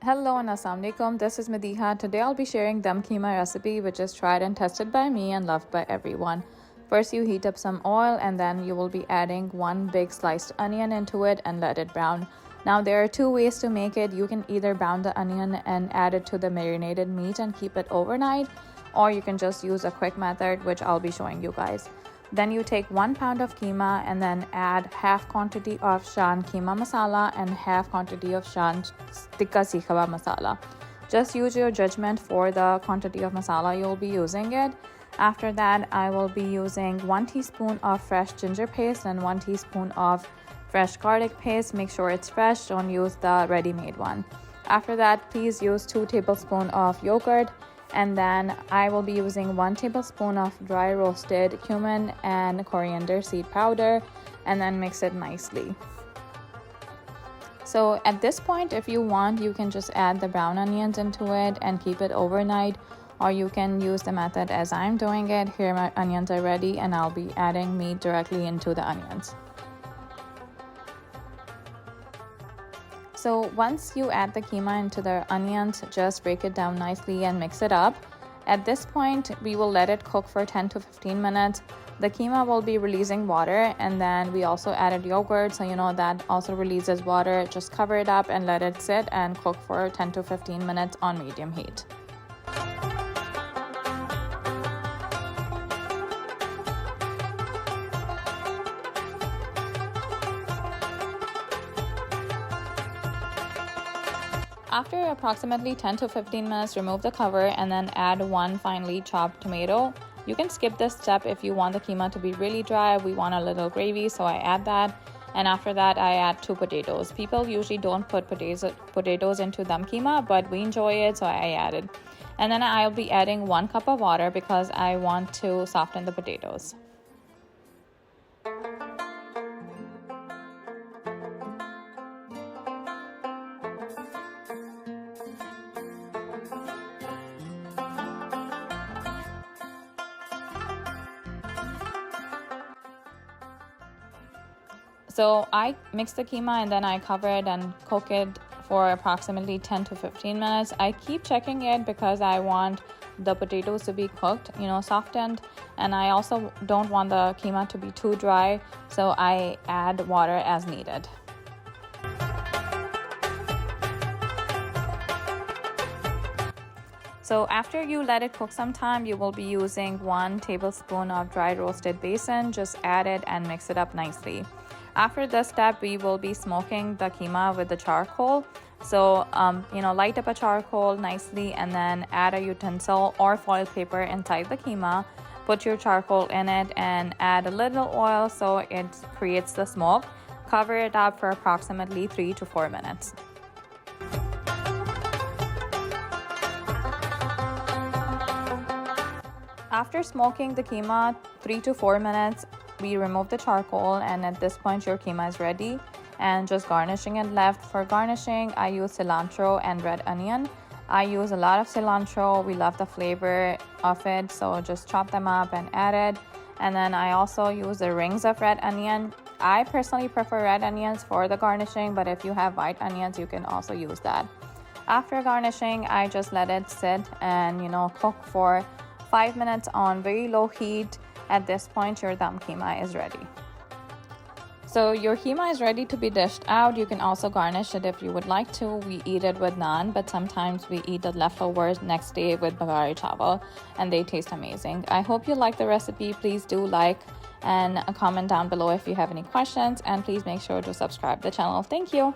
Hello and Assalamu alaikum. This is Madiha. Today I'll be sharing Dum Keema recipe, which is tried and tested by me and loved by everyone. First, you heat up some oil and then you will be adding one big sliced onion into it and let it brown. Now there are two ways to make it. You can either brown the onion and add it to the marinated meat and keep it overnight, or you can just use a quick method, which I'll be showing you guys. Then you take 1 pound of keema and then add half quantity of shan keema masala and half quantity of shan tikka seekh kebab masala. Just use your judgment for the quantity of masala you'll be using it. After that, I will be using 1 teaspoon of fresh ginger paste and 1 teaspoon of fresh garlic paste. Make sure it's fresh, don't use the ready-made one. After that, please use 2 tablespoons of yogurt. And then I will be using 1 tablespoon of dry roasted cumin and coriander seed powder, and then mix it nicely. So at this point, if you want, you can just add the brown onions into it and keep it overnight, or you can use the method as I'm doing it. Here my onions are ready and I'll be adding meat directly into the onions. So once you add the keema into the onions, just break it down nicely and mix it up. At this point, we will let it cook for 10 to 15 minutes. The keema will be releasing water, and then we also added yogurt, so you know that also releases water. Just cover it up and let it sit and cook for 10 to 15 minutes on medium heat. After approximately 10 to 15 minutes, remove the cover and then add 1 finely chopped tomato. You can skip this step if you want the keema to be really dry. We want a little gravy, so I add that. And after that, I add 2 potatoes. People usually don't put potatoes into dum keema, but we enjoy it, so I added. And then I'll be adding 1 cup of water because I want to soften the potatoes. So I mix the keema and then I cover it and cook it for approximately 10 to 15 minutes. I keep checking it because I want the potatoes to be cooked, softened, and I also don't want the keema to be too dry, so I add water as needed. So after you let it cook some time, you will be using 1 tablespoon of dry roasted besan. Just add it and mix it up nicely. After this step, we will be smoking the keema with the charcoal. So, light up a charcoal nicely and then add a utensil or foil paper inside the keema. Put your charcoal in it and add a little oil so it creates the smoke. Cover it up for approximately 3 to 4 minutes. After smoking the keema 3 to 4 minutes, we remove the charcoal, and at this point your keema is ready and just garnishing it left. For garnishing, I use cilantro and red onion. I use a lot of cilantro. We love the flavor of it, so just chop them up and add it. And then I also use the rings of red onion. I personally prefer red onions for the garnishing, but if you have white onions, you can also use that. After garnishing, I just let it sit and cook for 5 minutes on very low heat. At this point, your dum keema is ready. So your keema is ready to be dished out. You can also garnish it if you would like to. We eat it with naan, but sometimes we eat the leftovers next day with bagari chawal, and they taste amazing. I hope you like the recipe. Please do like and comment down below if you have any questions, and please make sure to subscribe to the channel. Thank you.